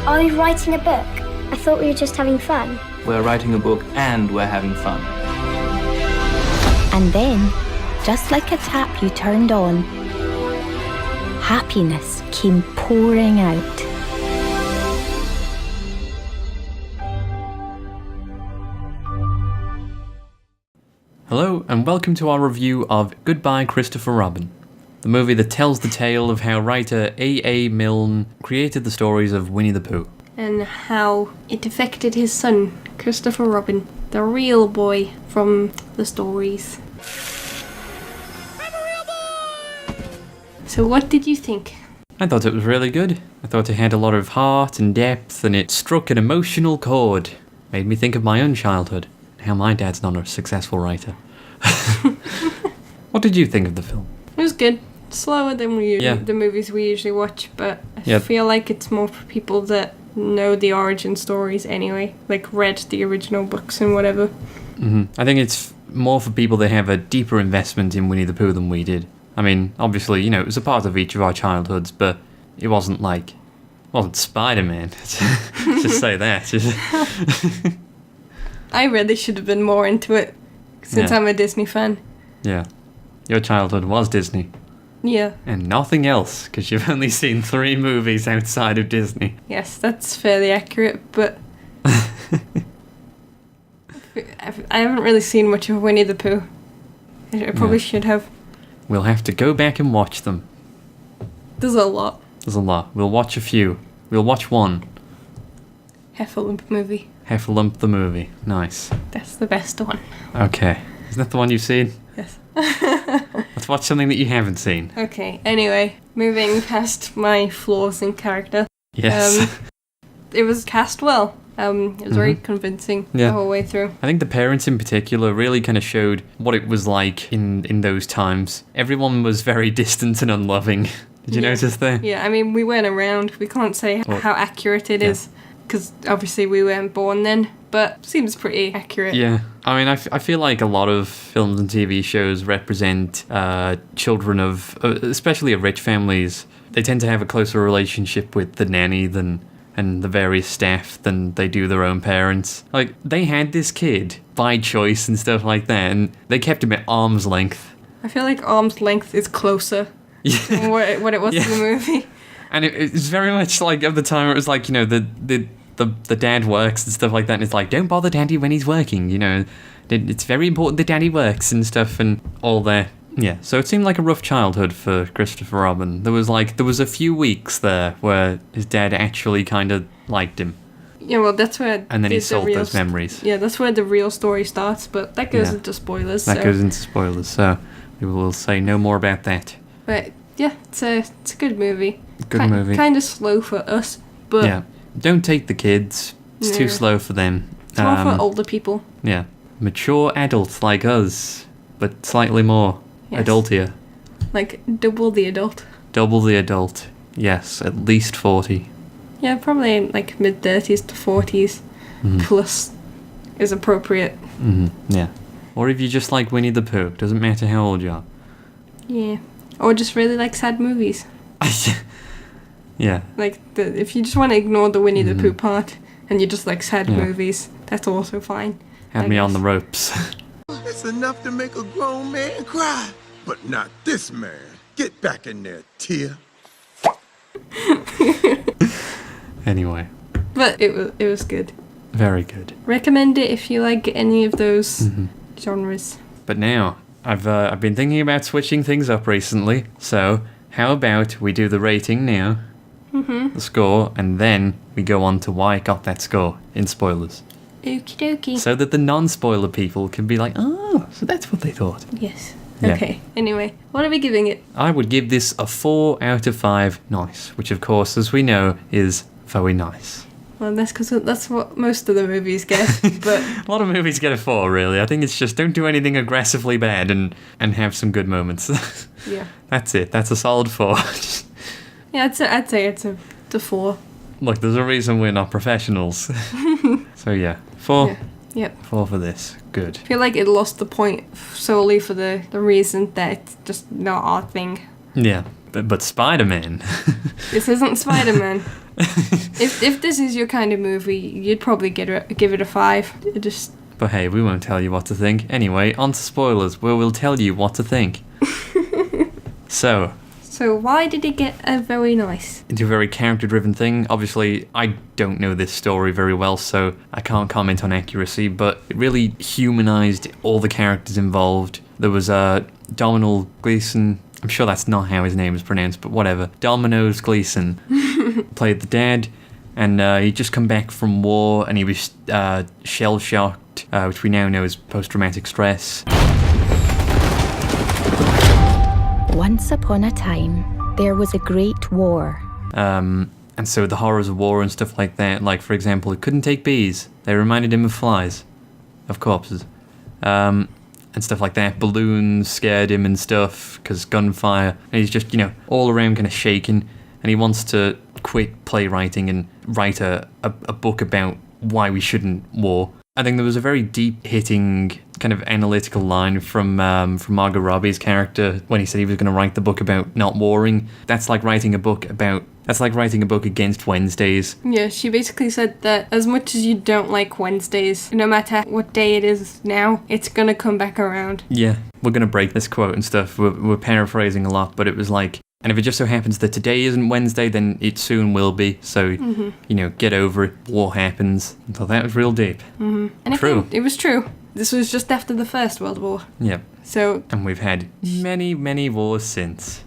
Are you writing a book? I thought we were just having fun. We're writing a book and we're having fun. And then, just like a tap you turned on, happiness came pouring out. Hello, and welcome to our review of Goodbye Christopher Robin, the movie that tells the tale of how writer A.A.Milne created the stories of Winnie the Pooh. And how it affected his son, Christopher Robin, the real boy from the stories. I'm a real boy! So what did you think? I thought it was really good. I thought it had a lot of heart and depth, and it struck an emotional chord. Made me think of my own childhood, and how my dad's not a successful writer. What did you think of the film? It was good. Slower than the movies we usually watch, but I feel like it's more for people that know the origin stories anyway, like read the original books and whatever. Mm-hmm. I think it's more for people that have a deeper investment in Winnie the Pooh than we did. I mean, obviously, it was a part of each of our childhoods, but it wasn't Spider-Man. Just say that. I really should have been more into it, since I'm a Disney fan. Yeah. Your childhood was Disney. Yeah. And nothing else, because you've only seen 3 movies outside of Disney. Yes, that's fairly accurate, but I haven't really seen much of Winnie the Pooh. I probably should have. We'll have to go back and watch them. There's a lot. There's a lot. We'll watch a few. We'll watch one. Heffalump movie. Heffalump the movie. Nice. That's the best one. Okay. Isn't that the one you've seen? Yes. Let's watch something that you haven't seen. Okay, anyway, moving past my flaws in character. Yes. It was cast well. It was very convincing the whole way through. I think the parents in particular really kind of showed what it was like in those times. Everyone was very distant and unloving. Did you notice that? Yeah, I mean, we weren't around. We can't say how accurate it is, because obviously we weren't born then, but seems pretty accurate. Yeah. I mean, I feel like a lot of films and TV shows represent children of, especially of rich families. They tend to have a closer relationship with the nanny and the various staff than they do their own parents. Like, they had this kid by choice and stuff like that, and they kept him at arm's length. I feel like arm's length is closer than what it was in the movie. And it's very much like, at the time, it was like, the dad works and stuff like that, and it's like, don't bother daddy when he's working, it's very important that daddy works and stuff and all that. Yeah, so it seemed like a rough childhood for Christopher Robin. There was a few weeks there where his dad actually kind of liked him. Yeah, well, that's where... And then he sold those memories. Yeah, that's where the real story starts, but that goes into spoilers. That goes into spoilers, so we will say no more about that. But, yeah, it's a good movie. Good movie. Kind of slow for us, but... Yeah, don't take the kids. It's too slow for them. It's more for older people. Yeah, mature adults like us, but slightly more adultier. Like, double the adult. Double the adult. Yes, at least 40. Yeah, probably like mid-30s to 40s plus is appropriate. Mm-hmm. Yeah. Or if you just like Winnie the Pooh, doesn't matter how old you are. Yeah. Or just really like sad movies. Yeah. Like, if you just want to ignore the Winnie the Pooh part and you just like sad movies, that's also fine. Have me on the ropes. It's enough to make a grown man cry, but not this man. Get back in there, Tia. Anyway. But it was good. Very good. Recommend it if you like any of those genres. But now, I've been thinking about switching things up recently, so how about we do the rating now, the score, and then we go on to why it got that score in spoilers. Okie dokie. So that the non-spoiler people can be like, oh, so that's what they thought. Yes. Yeah. Okay. Anyway, what are we giving it? I would give this a 4 out of 5 nice, which of course, as we know, is very nice. Well, that's because that's what most of the movies get, but... A lot of movies get a 4, really. I think it's just don't do anything aggressively bad and have some good moments. Yeah. That's it. That's a solid 4. Yeah, I'd say it's a 4. Look, there's a reason we're not professionals. So yeah, 4. Yeah. Yep. 4 for this. Good. I feel like it lost the point solely for the reason that it's just not our thing. Yeah. But Spider-Man. This isn't Spider-Man. if this is your kind of movie, you'd probably give it a 5. It just... But hey, we won't tell you what to think. Anyway, on to spoilers, where we'll tell you what to think. So why did it get a very nice? Into a very character-driven thing. Obviously, I don't know this story very well, so I can't comment on accuracy, but it really humanised all the characters involved. There was Domhnall Gleeson. I'm sure that's not how his name is pronounced, but whatever. Domino's Gleeson played the dad, and he'd just come back from war, and he was shell-shocked, which we now know is post-traumatic stress. Once upon a time, there was a great war. And so the horrors of war and stuff like that, like, for example, he couldn't take bees. They reminded him of flies, of corpses. And stuff like that. Balloons scared him and stuff, because gunfire. And he's just, all around kind of shaking. And he wants to quit playwriting and write a book about why we shouldn't war. I think there was a very deep-hitting kind of analytical line from Margot Robbie's character when he said he was going to write the book about not warring. That's like writing a book against Wednesdays. Yeah, she basically said that as much as you don't like Wednesdays, no matter what day it is now, it's going to come back around. Yeah, we're going to break this quote and stuff. We're paraphrasing a lot, but it was like, and if it just so happens that today isn't Wednesday, then it soon will be. So, get over it. War happens. I thought that was real deep. Mm-hmm. And true. It was true. This was just after the First World War. Yeah. So. And we've had many, many wars since.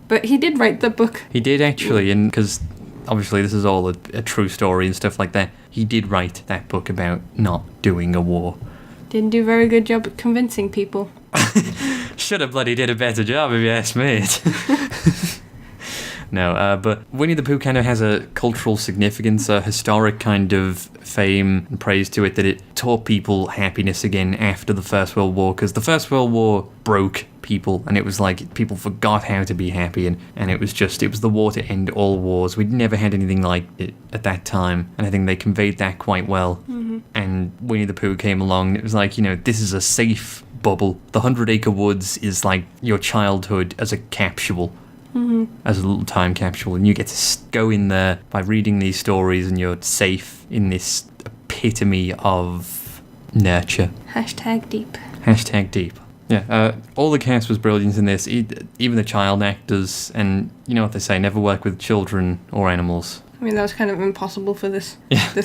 But he did write the book. He did actually, and because obviously this is all a true story and stuff like that. He did write that book about not doing a war. Didn't do a very good job at convincing people. Should have bloody did a better job if you ask me. No, but Winnie the Pooh kind of has a cultural significance, a historic kind of fame and praise to it, that it taught people happiness again after the First World War, because the First World War broke people, and it was like people forgot how to be happy, and it was the war to end all wars. We'd never had anything like it at that time, and I think they conveyed that quite well. Mm-hmm. And Winnie the Pooh came along, and it was like, this is a safe bubble. The 100 Acre Woods is like your childhood as a capsule. Mm-hmm. As a little time capsule, and you get to go in there by reading these stories, and you're safe in this epitome of nurture. #deep. Yeah, all the cast was brilliant in this, even the child actors, and you know what they say, never work with children or animals. I mean, that was kind of impossible for this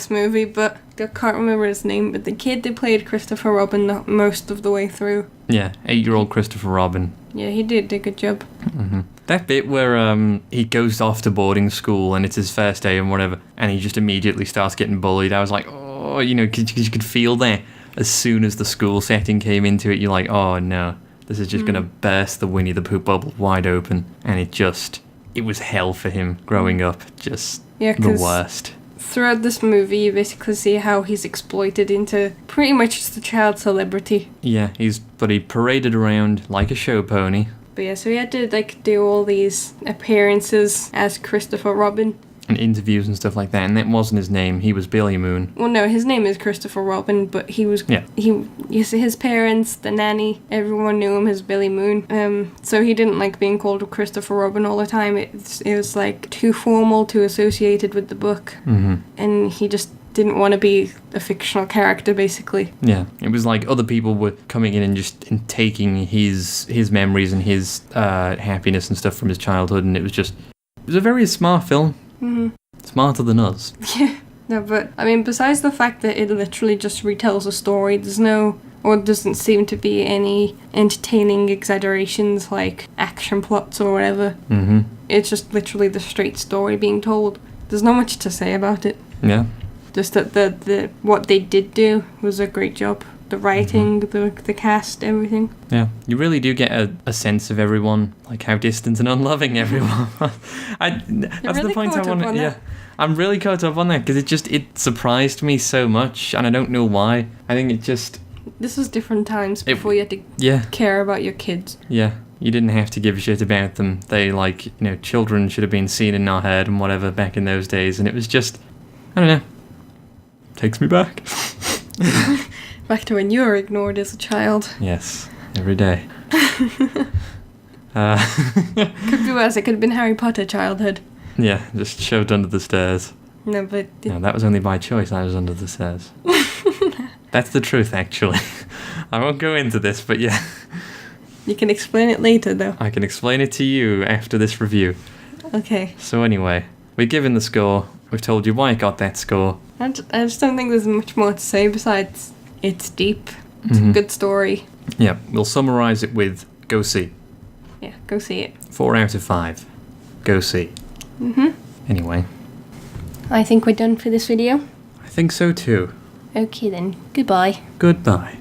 movie, but I can't remember his name, but the kid that played Christopher Robin most of the way through. Yeah, 8-year-old Christopher Robin. Yeah, he did a good job. Mm-hmm. That bit where he goes off to boarding school and it's his first day and whatever, and he just immediately starts getting bullied, I was like, oh, because you could feel that as soon as the school setting came into it, you're like, oh no, this is just going to burst the Winnie the Pooh bubble wide open, and it was hell for him growing up, just the worst. Throughout this movie, you basically see how he's exploited into pretty much just a child celebrity. Yeah, but he paraded around like a show pony. But yeah, so he had to do all these appearances as Christopher Robin. And interviews and stuff like that, and that wasn't his name, he was Billy Moon. Well, no, his name is Christopher Robin, but he was... Yeah. His parents, the nanny, everyone knew him as Billy Moon. So he didn't like being called Christopher Robin all the time. It was like too formal, too associated with the book. Mm-hmm. And he just didn't want to be a fictional character, basically. Yeah, it was like other people were coming in and taking his memories and his happiness and stuff from his childhood, and it was a very smart film. Mm-hmm. Smarter than us. Yeah, no, but I mean, besides the fact that it literally just retells a story, doesn't seem to be any entertaining exaggerations like action plots or whatever. Mm-hmm. It's just literally the straight story being told. There's not much to say about it. Yeah. Just that the what they did do was a great job. The writing, the cast, everything. Yeah, you really do get a sense of everyone, like how distant and unloving everyone. That's really the point I want to. Yeah, I'm really caught up on that because it surprised me so much, and I don't know why. I think it just. This was different times before you had to care about your kids. Yeah, you didn't have to give a shit about them. They children should have been seen and not heard and whatever back in those days, and it was just, I don't know. Takes me back. Back to when you were ignored as a child. Yes, every day. Could be worse. It could have been Harry Potter childhood. Yeah, just shoved under the stairs. No, but No, that was only by choice. I was under the stairs. That's the truth, actually. I won't go into this, but yeah. you can explain it later, though. I can explain it to you after this review. Okay. So anyway, we've given the score. We've told you why it got that score. I just don't think there's much more to say besides it's deep. It's a good story. Yeah, we'll summarise it with go see. Yeah, go see it. 4 out of 5. Go see. Anyway, I think we're done for this video. I think so too. Okay then. Goodbye. Goodbye.